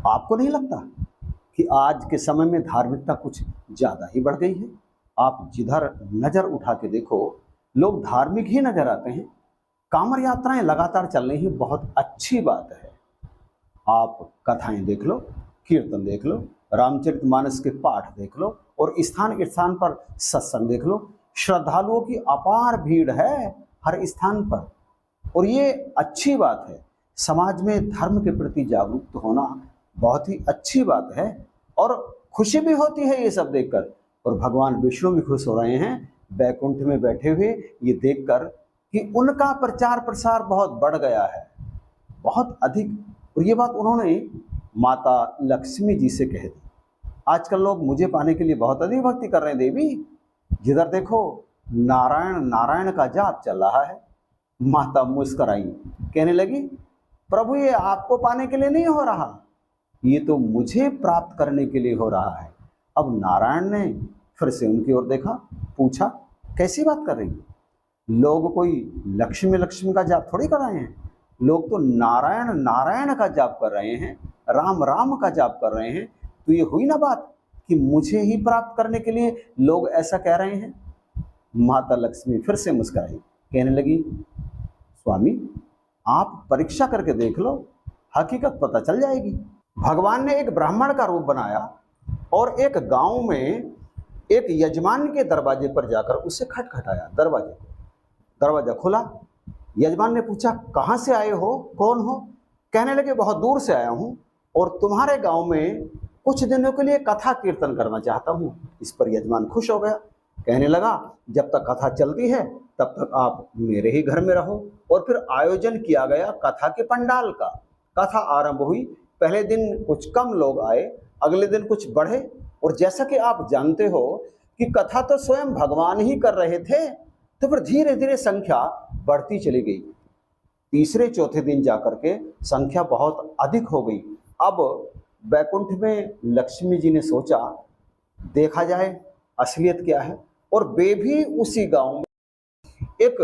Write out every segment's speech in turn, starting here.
आपको नहीं लगता कि आज के समय में धार्मिकता कुछ ज़्यादा ही बढ़ गई है? आप जिधर नज़र उठा के देखो, लोग धार्मिक ही नजर आते हैं। कांवड़ यात्राएं लगातार चल रही हैं, बहुत अच्छी बात है। आप कथाएं देख लो, कीर्तन देख लो, रामचरितमानस के पाठ देख लो और स्थान स्थान पर सत्संग देख लो। श्रद्धालुओं की अपार भीड़ है हर स्थान पर, और ये अच्छी बात है। समाज में धर्म के प्रति जागरूक होना बहुत ही अच्छी बात है और खुशी भी होती है ये सब देखकर। और भगवान विष्णु भी खुश हो रहे हैं बैकुंठ में बैठे हुए ये देखकर कि उनका प्रचार प्रसार बहुत बढ़ गया है, बहुत अधिक। और ये बात उन्होंने माता लक्ष्मी जी से कह दी। आजकल लोग मुझे पाने के लिए बहुत अधिक भक्ति कर रहे हैं देवी। जिधर देखो नारायण नारायण का जाप चल रहा है। माता मुस्कुराई, कहने लगी, प्रभु ये आपको पाने के लिए नहीं हो रहा, ये तो मुझे प्राप्त करने के लिए हो रहा है। अब नारायण ने फिर से उनकी ओर देखा, पूछा, कैसी बात कर रही है? लोग कोई लक्ष्मी लक्ष्मी का जाप थोड़ी कर रहे हैं, लोग तो नारायण नारायण का जाप कर रहे हैं, राम राम का जाप कर रहे हैं। तो ये हुई ना बात कि मुझे ही प्राप्त करने के लिए लोग ऐसा कह रहे हैं। माता लक्ष्मी फिर से मुस्कुराई, कहने लगी, स्वामी आप परीक्षा करके देख लो, हकीकत पता चल जाएगी। भगवान ने एक ब्राह्मण का रूप बनाया और एक गांव में एक यजमान के दरवाजे पर जाकर उससे खटखटाया दरवाजे को। दरवाजा खुला। यजमान ने पूछा, कहाँ से आए हो, कौन हो? कहने लगे, बहुत दूर से आया हूँ और तुम्हारे गांव में कुछ दिनों के लिए कथा कीर्तन करना चाहता हूँ। इस पर यजमान खुश हो गया, कहने लगा, जब तक कथा चलती है तब तक आप मेरे ही घर में रहो। और फिर आयोजन किया गया कथा के पंडाल का। कथा आरंभ हुई। पहले दिन कुछ कम लोग आए, अगले दिन कुछ बढ़े, और जैसा कि आप जानते हो कि कथा तो स्वयं भगवान ही कर रहे थे, तो फिर धीरे धीरे संख्या बढ़ती चली गई। तीसरे चौथे दिन जाकर के संख्या बहुत अधिक हो गई। अब बैकुंठ में लक्ष्मी जी ने सोचा, देखा जाए असलियत क्या है। और वे भी उसी गांव में एक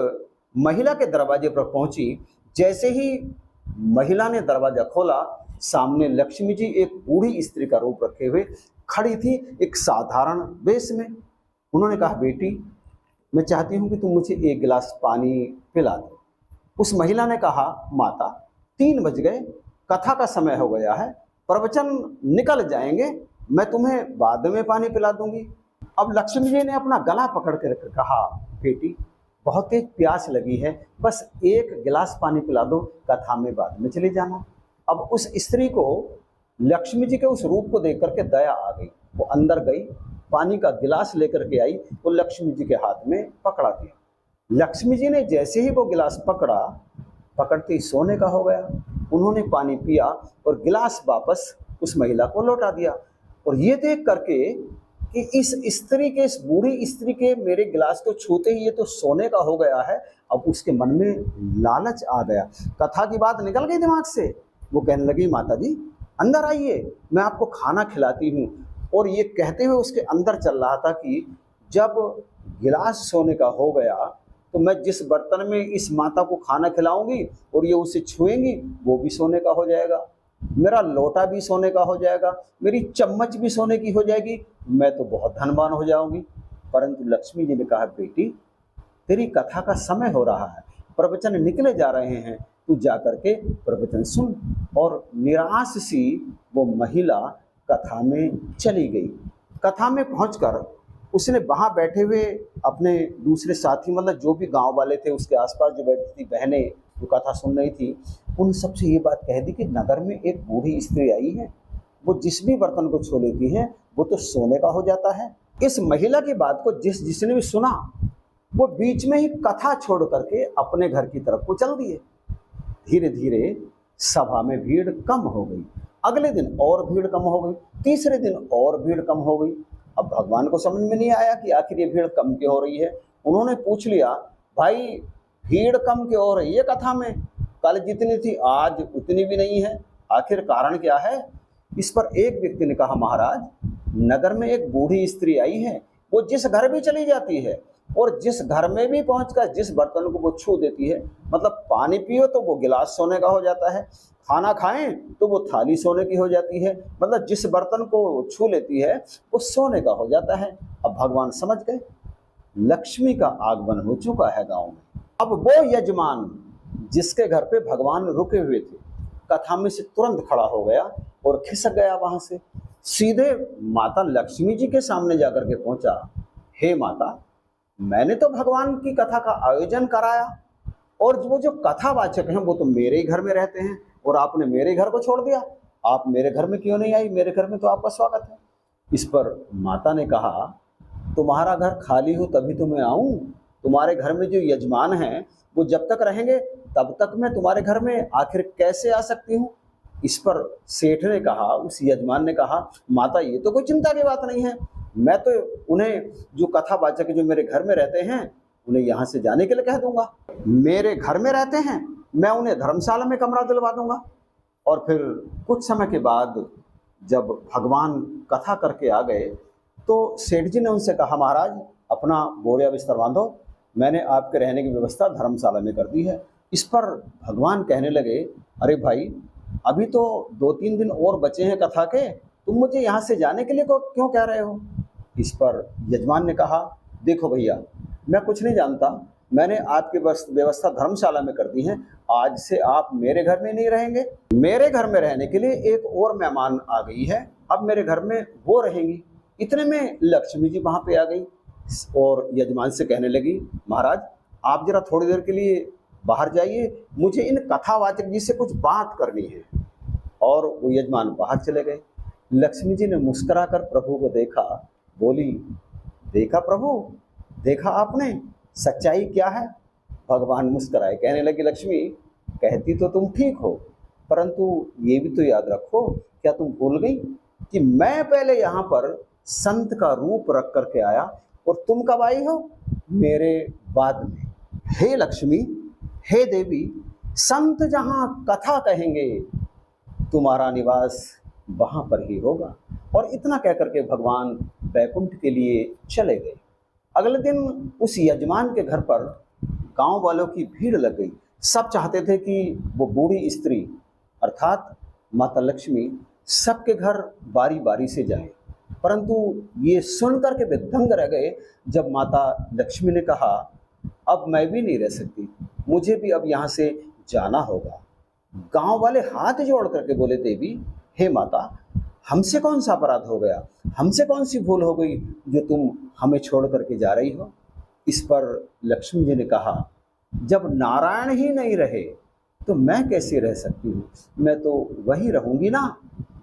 महिला के दरवाजे पर पहुंची। जैसे ही महिला ने दरवाजा खोला, सामने लक्ष्मी जी एक बूढ़ी स्त्री का रूप रखे हुए खड़ी थी, एक साधारण वेश में। उन्होंने कहा, बेटी मैं चाहती हूं कि तुम मुझे एक गिलास पानी पिला दो। उस महिला ने कहा, माता 3 बज गए, कथा का समय हो गया है, प्रवचन निकल जाएंगे, मैं तुम्हें बाद में पानी पिला दूंगी। अब लक्ष्मी जी ने अपना गला पकड़ कर कहा, बेटी बहुत तेज प्यास लगी है, बस एक गिलास पानी पिला दो, कथा में बाद में चली जाना। अब उस स्त्री को लक्ष्मी जी के उस रूप को देख करके दया आ गई। वो अंदर गई, पानी का गिलास लेकर के आई, वो लक्ष्मी जी के हाथ में पकड़ा दिया। लक्ष्मी जी ने जैसे ही वो गिलास पकड़ा, पकड़ते ही सोने का हो गया। उन्होंने पानी पिया और गिलास वापस उस महिला को लौटा दिया। और ये देख करके कि इस स्त्री के, इस बूढ़ी स्त्री के मेरे गिलास को छूते ही ये तो सोने का हो गया है, अब उसके मन में लालच आ गया। कथा की बात निकल गई दिमाग से। वो कहने लगी, माता जी अंदर आइए, मैं आपको खाना खिलाती हूँ। और ये कहते हुए उसके अंदर चल रहा था कि जब गिलास सोने का हो गया तो मैं जिस बर्तन में इस माता को खाना खिलाऊंगी और ये उसे छुएंगी, वो भी सोने का हो जाएगा, मेरा लोटा भी सोने का हो जाएगा, मेरी चम्मच भी सोने की हो जाएगी, मैं तो बहुत धनवान हो जाऊंगी। परंतु लक्ष्मी जी ने कहा, बेटी तेरी कथा का समय हो रहा है, प्रवचन निकले जा रहे हैं, तू जा करके प्रवचन सुन। और निराश सी वो महिला कथा में चली गई। कथा में पहुंचकर उसने वहां बैठे हुए अपने दूसरे साथी, मतलब जो भी गांव वाले थे उसके आसपास जो बैठी थी बहनें जो कथा सुन रही थी, उन सबसे ये बात कह दी कि नगर में एक बूढ़ी स्त्री आई है, वो जिस भी बर्तन को छू लेती है वो तो सोने का हो जाता है। इस महिला की बात को जिसने भी सुना, वो बीच में ही कथा छोड़ करके अपने घर की तरफ को चल दिए। धीरे धीरे सभा में भीड़ कम हो गई। अगले दिन और भीड़ कम हो गई, तीसरे दिन और भीड़ कम हो गई। अब भगवान को समझ में नहीं आया कि आखिर ये भीड़ कम क्यों हो रही है। उन्होंने पूछ लिया, भाई भीड़ कम क्यों हो रही है कथा में? कल जितनी थी आज उतनी भी नहीं है, आखिर कारण क्या है? इस पर एक व्यक्ति ने कहा, महाराज नगर में एक बूढ़ी स्त्री आई है, वो जिस घर भी चली जाती है और जिस घर में भी पहुंचकर जिस बर्तन को वो छू देती है, मतलब पानी पियो तो वो गिलास सोने का हो जाता है, खाना खाएं तो वो थाली सोने की हो जाती है, मतलब जिस बर्तन को छू लेती है वो सोने का हो जाता है। अब भगवान समझ गए लक्ष्मी का आगमन हो चुका है गांव में। अब वो यजमान जिसके घर पे भगवान रुके हुए थे, कथा में से तुरंत खड़ा हो गया और खिसक गया वहां से, सीधे माता लक्ष्मी जी के सामने जाकर के पहुंचा। हे माता, मैंने तो भगवान की कथा का आयोजन कराया और वो जो कथावाचक हैं वो तो मेरे ही घर में रहते हैं और आपने मेरे घर को छोड़ दिया। आप मेरे घर में क्यों नहीं आई? मेरे घर में तो आपका स्वागत है। इस पर माता ने कहा, तुम्हारा घर खाली हो तभी तो मैं आऊं। तुम्हारे घर में जो यजमान हैं वो जब तक रहेंगे तब तक मैं तुम्हारे घर में आखिर कैसे आ सकती हूँ? इस पर सेठ ने कहा, उस यजमान ने कहा, माता ये तो कोई चिंता की बात नहीं है, मैं तो उन्हें जो कथावाचक जो मेरे घर में रहते हैं उन्हें यहाँ से जाने के लिए कह दूंगा। मेरे घर में रहते हैं, मैं उन्हें धर्मशाला में कमरा दिलवा दूंगा। और फिर कुछ समय के बाद जब भगवान कथा करके आ गए तो सेठ जी ने उनसे कहा, महाराज अपना बोरिया बिस्तर बांधो, मैंने आपके रहने की व्यवस्था धर्मशाला में कर दी है। इस पर भगवान कहने लगे, अरे भाई अभी तो 2-3 दिन और बचे हैं कथा के, तुम मुझे यहाँ से जाने के लिए क्यों कह रहे हो? इस पर यजमान ने कहा, देखो भैया मैं कुछ नहीं जानता, मैंने आपकी व्यवस्था धर्मशाला में कर दी है, आज से आप मेरे घर में नहीं रहेंगे। मेरे घर में रहने के लिए एक और मेहमान आ गई है, अब मेरे घर में वो रहेंगी। इतने में लक्ष्मी जी वहां पे आ गई और यजमान से कहने लगी, महाराज आप जरा थोड़ी देर के लिए बाहर जाइए, मुझे इन कथावाचक जी से कुछ बात करनी है। और वो यजमान बाहर चले गए। लक्ष्मी जी ने मुस्कुराकर प्रभु को देखा, बोली, देखा प्रभु, देखा आपने सच्चाई क्या है? भगवान मुस्कुराए, कहने लगी, लक्ष्मी कहती तो तुम ठीक हो, परंतु ये भी तो याद रखो, क्या तुम भूल गई कि मैं पहले यहाँ पर संत का रूप रख करके आया और तुम कब आई हो? मेरे बाद में। हे लक्ष्मी, हे देवी, संत जहाँ कथा कहेंगे तुम्हारा निवास वहां पर ही होगा। और इतना कहकर के भगवान बैकुंठ के लिए चले गए। अगले दिन उस यजमान के घर पर गांव वालों की भीड़ लग गई। सब चाहते थे कि वो बूढ़ी स्त्री अर्थात माता लक्ष्मी सबके घर बारी बारी से जाए, परंतु ये सुनकर के वे दंग रह गए जब माता लक्ष्मी ने कहा, अब मैं भी नहीं रह सकती, मुझे भी अब यहाँ से जाना होगा। गांव वाले हाथ जोड़ करके बोले, देवी, हे माता, हमसे कौन सा अपराध हो गया, हमसे कौन सी भूल हो गई जो तुम हमें छोड़ करके जा रही हो? इस पर लक्ष्मी जी ने कहा, जब नारायण ही नहीं रहे तो मैं कैसे रह सकती हूँ? मैं तो वही रहूंगी ना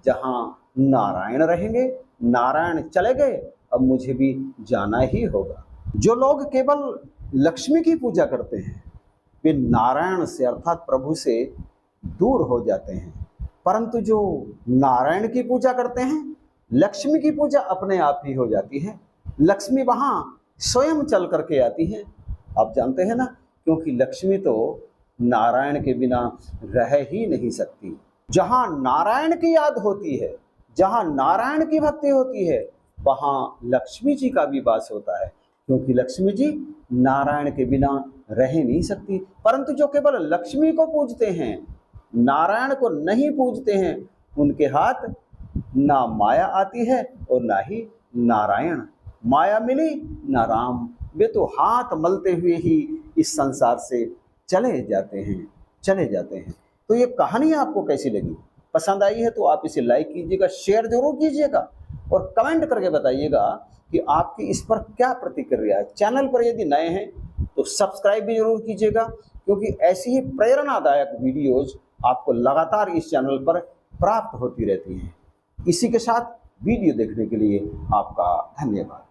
जहाँ नारायण रहेंगे। नारायण चले गए, अब मुझे भी जाना ही होगा। जो लोग केवल लक्ष्मी की पूजा करते हैं वे नारायण से अर्थात प्रभु से दूर हो जाते हैं, परंतु जो नारायण की पूजा करते हैं लक्ष्मी की पूजा अपने आप ही हो जाती है। लक्ष्मी वहां स्वयं चल करके आती है। आप जानते हैं ना, क्योंकि लक्ष्मी तो नारायण के बिना रह ही नहीं सकती। जहां नारायण की याद होती है, जहां नारायण की भक्ति होती है, वहां लक्ष्मी जी का भी वास होता है, क्योंकि लक्ष्मी जी नारायण के बिना रह नहीं सकती। परंतु जो केवल लक्ष्मी को पूजते हैं, नारायण को नहीं पूजते हैं, उनके हाथ ना माया आती है और ना ही नारायण। माया मिली ना राम, वे तो हाथ मलते हुए ही इस संसार से चले जाते हैं। तो ये कहानी आपको कैसी लगी? पसंद आई है तो आप इसे लाइक कीजिएगा, शेयर जरूर कीजिएगा और कमेंट करके बताइएगा कि आपकी इस पर क्या प्रतिक्रिया है। चैनल पर यदि नए हैं तो सब्सक्राइब भी जरूर कीजिएगा, क्योंकि ऐसी ही प्रेरणादायक वीडियोज आपको लगातार इस चैनल पर प्राप्त होती रहती हैं। इसी के साथ वीडियो देखने के लिए आपका धन्यवाद।